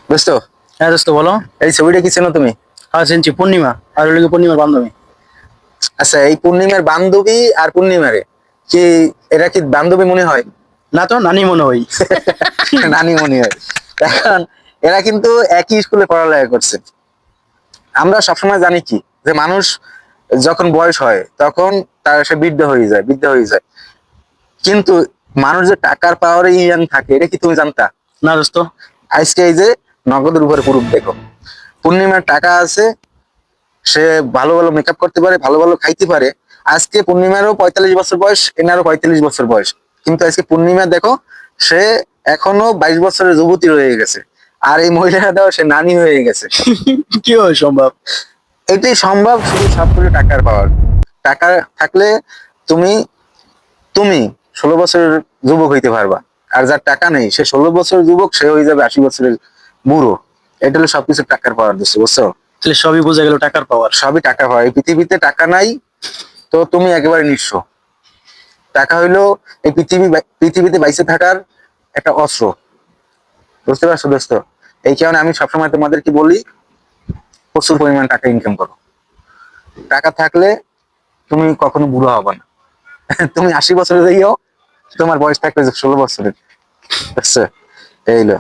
বুঝছো? হ্যাঁ দোস্ত বলো। এই ছবিটা কি চেনো তুমি? হ্যাঁ চিনছি, পূর্ণিমা আর হলো পূর্ণিমার বান্ধবী। আচ্ছা, এই পূর্ণিমার বান্ধবী আর পূর্ণিমারে কি, এরা কি বান্ধবী মনে হয়? না তো, নানি মনে হয়। নানি মনে হয়। এখন এরা কিন্তু একই স্কুলে পড়ালেখা করছে। আমরা সবসময় জানি কি, যে মানুষ যখন বয়স হয় তখন তার সে বৃদ্ধ হয়ে যায়। কিন্তু মানুষ যে টাকার পাওয়ারে ইয়াং থাকে, এটা কি তুমি জানতা? না দোস্ত। আজকে এই যে নগদের উপরে প্রুফ দেখো, পূর্ণিমার টাকা আছে, সে ভালো ভালো মেকআপ করতে পারে, ভালো ভালো খাইতে পারে। আজকে পূর্ণিমারও 45 বছর বয়স, এনারও 45 বছর বয়স, কিন্তু আজকে পূর্ণিমা দেখো, সে এখনো 22 বছরের যুবতী রয়ে গেছে। আর এই মহিলাটা দাও, সে নানি হয়ে গেছে। কিভাবে সম্ভব? এটাই সম্ভব শুধু সবগুলো টাকার পাওয়ার। টাকা থাকলে তুমি তুমি 16 বছরের যুবক হইতে পারবা। আর যার টাকা নেই, সে 16 বছরের যুবক, সে হয়ে যাবে 80 বছরের বুড়ো। এটা হলো সবকিছু টাকার পাওয়ার দোষ, বুঝছো? তাহলে সবই বোঝা গেল টাকার পাওয়ার। সবই টাকা হয়। এই পৃথিবীতে টাকা নাই তো তুমি একেবারে নিঃস্ব। টাকা হইলো এই পৃথিবীতে বাইসে থাকার একটা অস্ত্র। বুঝতে পারছো দোস্ত? এই কারণে আমি সবসময় তোমাদেরকে বলি, প্রচুর পরিমাণ টাকা ইনকাম করো। টাকা থাকলে তুমি কখনো বুড়ো হবে না। তুমি 80 বছরে যাইও, তোমার বয়স থাকবে 16 বছরের। বুঝছো? এইলো।